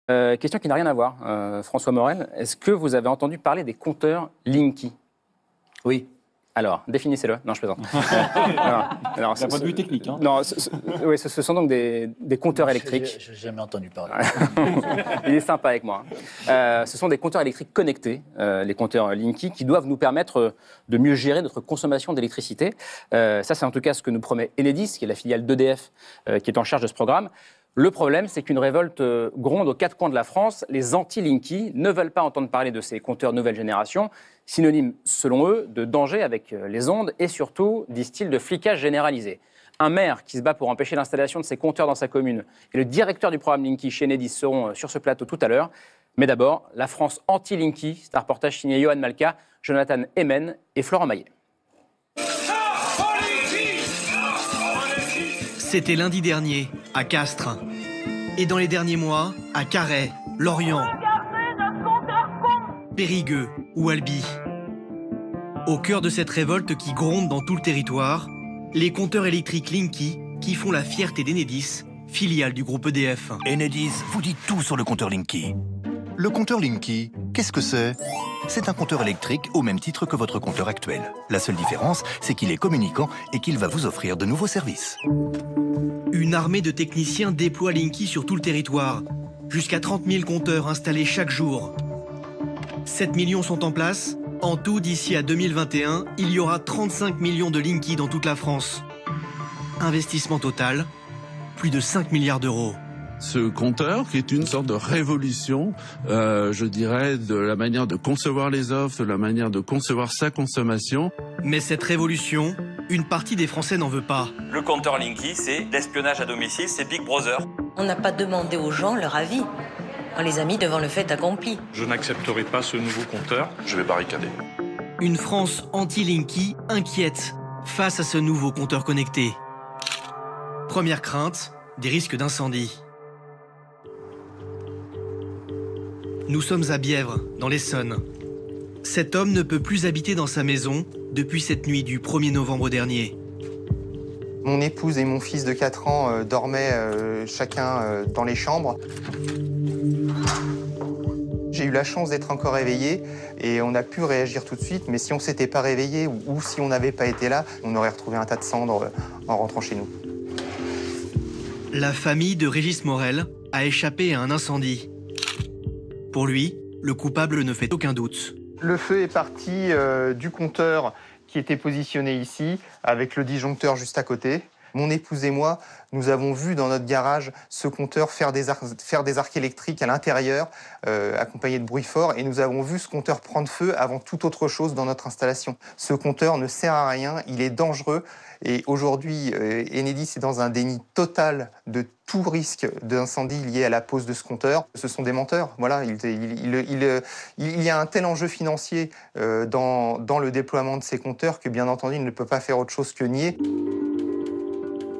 Question qui n'a rien à voir. François Morel, est-ce que vous avez entendu parler des compteurs Linky? Oui. Alors, définissez-le. Non, je plaisante. D'un point de vue technique. Hein. Non, oui, ce sont donc des compteurs électriques. Je n'ai jamais entendu parler. Il est sympa avec moi. Ce sont des compteurs électriques connectés, les compteurs Linky, qui doivent nous permettre de mieux gérer notre consommation d'électricité. Ça, c'est en tout cas ce que nous promet Enedis, qui est la filiale d'EDF, qui est en charge de ce programme. Le problème, c'est qu'une révolte gronde aux quatre coins de la France. Les anti-Linky ne veulent pas entendre parler de ces compteurs nouvelle génération, synonyme, selon eux, de danger avec les ondes et surtout, disent-ils, de flicage généralisé. Un maire qui se bat pour empêcher l'installation de ces compteurs dans sa commune et le directeur du programme Linky chez Enedis seront sur ce plateau tout à l'heure. Mais d'abord, la France anti-Linky, c'est un reportage signé Johan Malka, Jonathan Hemen et Florent Maillet. C'était lundi dernier, à Castres. Et dans les derniers mois, à Carhaix, Lorient, Périgueux ou Albi. Au cœur de cette révolte qui gronde dans tout le territoire, les compteurs électriques Linky qui font la fierté d'Enedis, filiale du groupe EDF. Enedis vous dit tout sur le compteur Linky. Le compteur Linky, qu'est-ce que c'est? C'est un compteur électrique au même titre que votre compteur actuel. La seule différence, c'est qu'il est communicant et qu'il va vous offrir de nouveaux services. Une armée de techniciens déploie Linky sur tout le territoire. Jusqu'à 30 000 compteurs installés chaque jour. 7 millions sont en place. En tout, d'ici à 2021, il y aura 35 millions de Linky dans toute la France. Investissement total, plus de 5 milliards d'euros. Ce compteur, qui est une sorte de révolution, je dirais, de la manière de concevoir les offres, de la manière de concevoir sa consommation. Mais cette révolution, une partie des Français n'en veut pas. Le compteur Linky, c'est l'espionnage à domicile, c'est Big Brother. On n'a pas demandé aux gens leur avis. On les a mis devant le fait accompli. Je n'accepterai pas ce nouveau compteur. Je vais barricader. Une France anti-Linky inquiète face à ce nouveau compteur connecté. Première crainte, des risques d'incendie. Nous sommes à Bièvre, dans l'Essonne. Cet homme ne peut plus habiter dans sa maison depuis cette nuit du 1er novembre dernier. Mon épouse et mon fils de 4 ans dormaient chacun dans les chambres. J'ai eu la chance d'être encore éveillé et on a pu réagir tout de suite, mais si on ne s'était pas réveillé ou si on n'avait pas été là, on aurait retrouvé un tas de cendres en rentrant chez nous. La famille de Régis Morel a échappé à un incendie. Pour lui, le coupable ne fait aucun doute. Le feu est parti du compteur qui était positionné ici, avec le disjoncteur juste à côté. Mon épouse et moi, nous avons vu dans notre garage ce compteur faire des arcs électriques à l'intérieur, accompagnés de bruit fort, et nous avons vu ce compteur prendre feu avant toute autre chose dans notre installation. Ce compteur ne sert à rien, il est dangereux, et aujourd'hui, Enedis est dans un déni total de tout risque d'incendie lié à la pose de ce compteur. Ce sont des menteurs, voilà. Il y a un tel enjeu financier dans le déploiement de ces compteurs que, bien entendu, il ne peut pas faire autre chose que nier.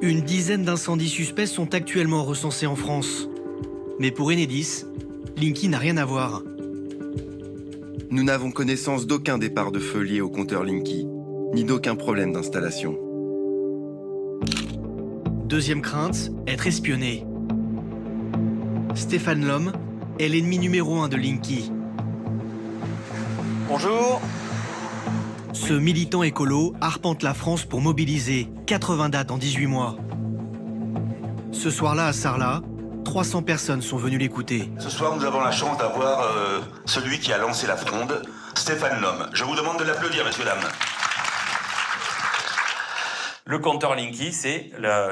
Une dizaine d'incendies suspects sont actuellement recensés en France. Mais pour Enedis, Linky n'a rien à voir. Nous n'avons connaissance d'aucun départ de feu lié au compteur Linky, ni d'aucun problème d'installation. Deuxième crainte, être espionné. Stéphane Lhomme est l'ennemi numéro 1 de Linky. Bonjour. Ce militant écolo arpente la France pour mobiliser 80 dates en 18 mois. Ce soir-là, à Sarlat, 300 personnes sont venues l'écouter. Ce soir, nous avons la chance d'avoir celui qui a lancé la fronde, Stéphane Lhomme. Je vous demande de l'applaudir, messieurs, dames. Le compteur Linky, c'est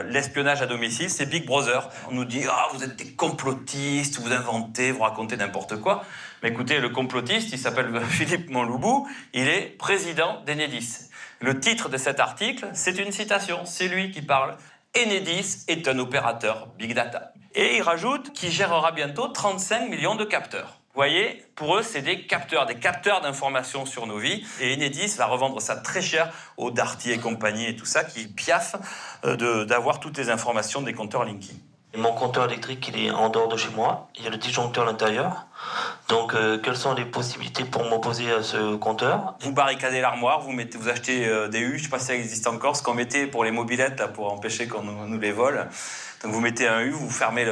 l'espionnage à domicile, c'est Big Brother. On nous dit « Ah, vous êtes des complotistes, vous inventez, vous racontez n'importe quoi ». Mais écoutez, le complotiste, il s'appelle Philippe Monloubou, il est président d'Enedis. Le titre de cet article, c'est une citation, c'est lui qui parle. Enedis est un opérateur Big Data. Et il rajoute qu'il gérera bientôt 35 millions de capteurs. Vous voyez, pour eux, c'est des capteurs d'informations sur nos vies. Et Enedis va revendre ça très cher aux Darty et compagnie et tout ça, qui piaffent d'avoir toutes les informations des compteurs Linky. Mon compteur électrique, il est en dehors de chez moi. Il y a le disjoncteur à l'intérieur. Donc, quelles sont les possibilités pour m'opposer à ce compteur? Vous barricadez l'armoire, vous achetez des huches, je ne sais pas si ça existe encore, ce qu'on mettait pour les mobylettes, là, pour empêcher qu'on nous les vole. Donc vous mettez un U, vous fermez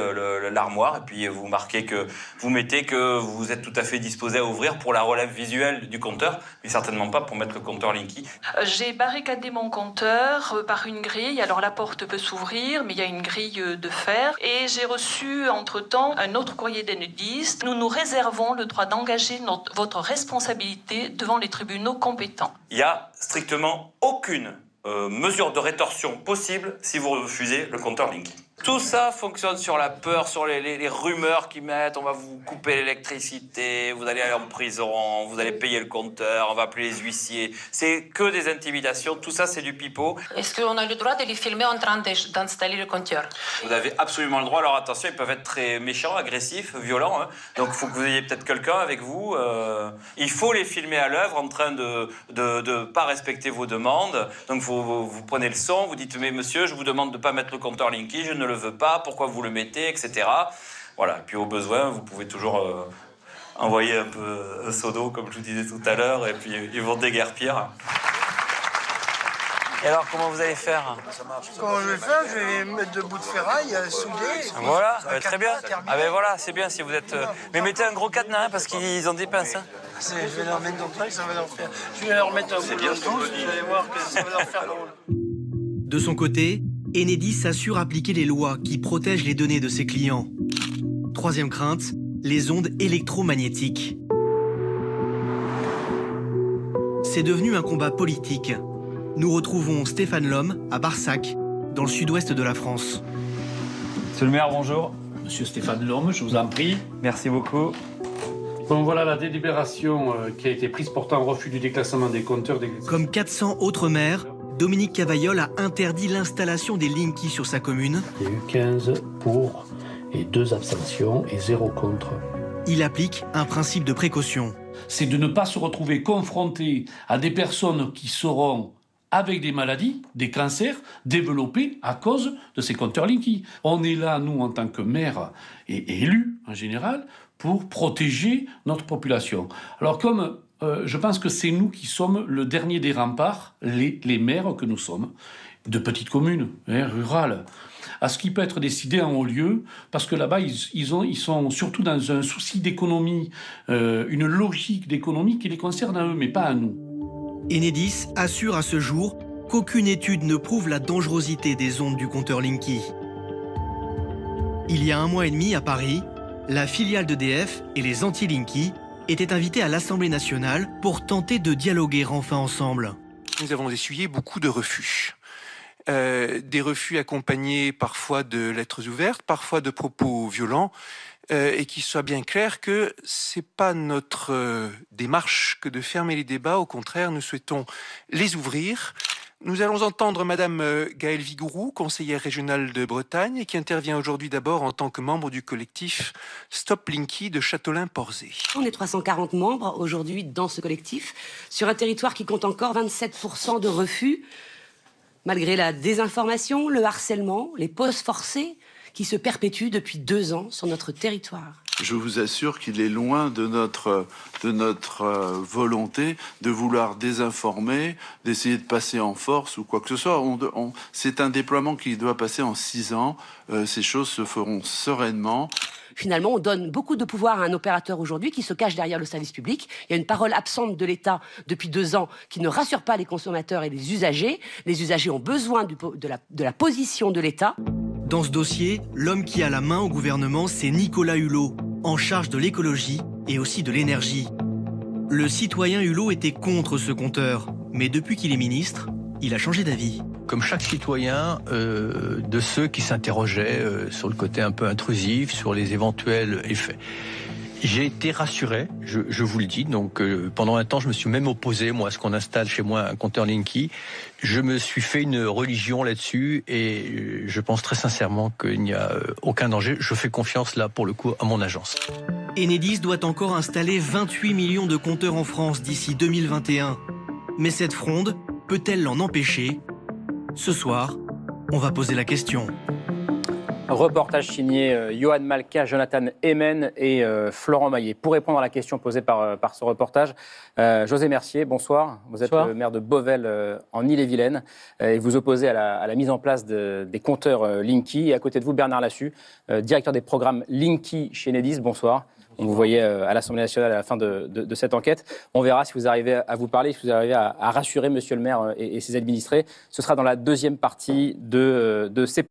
l'armoire et puis vous marquez que vous mettez que vous êtes tout à fait disposé à ouvrir pour la relève visuelle du compteur, mais certainement pas pour mettre le compteur Linky. J'ai barricadé mon compteur par une grille. Alors la porte peut s'ouvrir, mais il y a une grille de fer. Et j'ai reçu entre-temps un autre courrier d'Enedis. Nous nous réservons le droit d'engager votre responsabilité devant les tribunaux compétents. Il n'y a strictement aucune mesure de rétorsion possible si vous refusez le compteur Linky. Tout ça fonctionne sur la peur, sur les rumeurs qu'ils mettent. On va vous couper l'électricité, vous allez aller en prison, vous allez payer le compteur, on va appeler les huissiers. C'est que des intimidations, tout ça c'est du pipeau. Est-ce qu'on a le droit de les filmer en train d'installer le compteur? Vous avez absolument le droit, alors attention, ils peuvent être très méchants, agressifs, violents. Hein. Donc il faut que vous ayez peut-être quelqu'un avec vous. Il faut les filmer à l'œuvre en train de pas respecter vos demandes. Donc vous prenez le son, vous dites « Mais monsieur, je vous demande de ne pas mettre le compteur Linky, je ne le veux pas, pourquoi vous le mettez, etc. » Voilà, et puis au besoin, vous pouvez toujours envoyer un peu un seau d'eau, comme je vous disais tout à l'heure, et puis ils vont déguerpir. Et alors, comment vous allez faire? Comment je vais faire? Je vais mettre deux bouts de ferraille, souder. Voilà, très bien. Ah ben voilà, c'est bien si vous êtes... Mais mettez un gros cadenas, hein, parce qu'ils ont des pinces. Hein. Je vais leur mettre dans le truc, ça va leur faire... Je vais leur mettre un bout de pince, vous allez voir que ça va leur faire drôle. De son côté, Enedis s'assure appliquer les lois qui protègent les données de ses clients. Troisième crainte, les ondes électromagnétiques. C'est devenu un combat politique. Nous retrouvons Stéphane Lhomme à Barsac, dans le sud-ouest de la France. Monsieur le maire, bonjour. Monsieur Stéphane Lhomme, je vous en prie. Merci beaucoup. Bon, voilà la délibération qui a été prise portant refus du déclassement des compteurs d'électricité. Comme 400 autres maires, Dominique Cavaillol a interdit l'installation des Linky sur sa commune. Il y a eu 15 pour et 2 abstentions et 0 contre. Il applique un principe de précaution. C'est de ne pas se retrouver confronté à des personnes qui seront avec des maladies, des cancers développés à cause de ces compteurs Linky. On est là, nous, en tant que maires et élus en général, pour protéger notre population. Alors comme je pense que c'est nous qui sommes le dernier des remparts, les maires que nous sommes, de petites communes, rurales, à ce qui peut être décidé en haut lieu, parce que là-bas, ils sont surtout dans un souci d'économie, une logique d'économie qui les concerne à eux, mais pas à nous. Enedis assure à ce jour qu'aucune étude ne prouve la dangerosité des ondes du compteur Linky. Il y a 1 mois et demi, à Paris, la filiale d'EDF et les anti-Linky étaient invités à l'Assemblée nationale pour tenter de dialoguer enfin ensemble. Nous avons essuyé beaucoup de refus. Des refus accompagnés parfois de lettres ouvertes, parfois de propos violents, et qu'il soit bien clair que c'est pas notre démarche que de fermer les débats. Au contraire, nous souhaitons les ouvrir. Nous allons entendre Madame Gaëlle Vigourou, conseillère régionale de Bretagne, qui intervient aujourd'hui d'abord en tant que membre du collectif Stop Linky de Châtelain-Porzay. On est 340 membres aujourd'hui dans ce collectif, sur un territoire qui compte encore 27% de refus, malgré la désinformation, le harcèlement, les pauses forcées qui se perpétuent depuis 2 ans sur notre territoire. Je vous assure qu'il est loin de notre volonté de vouloir désinformer, d'essayer de passer en force ou quoi que ce soit. C'est un déploiement qui doit passer en 6 ans. Ces choses se feront sereinement. Finalement, on donne beaucoup de pouvoir à un opérateur aujourd'hui qui se cache derrière le service public. Il y a une parole absente de l'État depuis 2 ans qui ne rassure pas les consommateurs et les usagers. Les usagers ont besoin de la position de l'État. Dans ce dossier, l'homme qui a la main au gouvernement, c'est Nicolas Hulot, en charge de l'écologie et aussi de l'énergie. Le citoyen Hulot était contre ce compteur, mais depuis qu'il est ministre, il a changé d'avis. Comme chaque citoyen, de ceux qui s'interrogeaient sur le côté un peu intrusif, sur les éventuels effets. J'ai été rassuré, je vous le dis. Donc pendant un temps, je me suis même opposé, moi, à ce qu'on installe chez moi un compteur Linky. Je me suis fait une religion là-dessus et je pense très sincèrement qu'il n'y a aucun danger. Je fais confiance là, pour le coup, à mon agence. Enedis doit encore installer 28 millions de compteurs en France d'ici 2021. Mais cette fronde peut-elle l'en empêcher ? Ce soir, on va poser la question. Reportage signé Johan Malka, Jonathan Hemen et Florent Maillet. Pour répondre à la question posée par ce reportage, José Mercier, bonsoir. Vous êtes le maire de Beauvais en Ille-et-Vilaine et vous opposez à la mise en place des compteurs Linky. Et à côté de vous, Bernard Lassus, directeur des programmes Linky chez Enedis. Bonsoir. On vous voyait à l'Assemblée nationale à la fin de cette enquête. On verra si vous arrivez à vous parler, si vous arrivez à rassurer monsieur le maire et ses administrés. Ce sera dans la deuxième partie de ces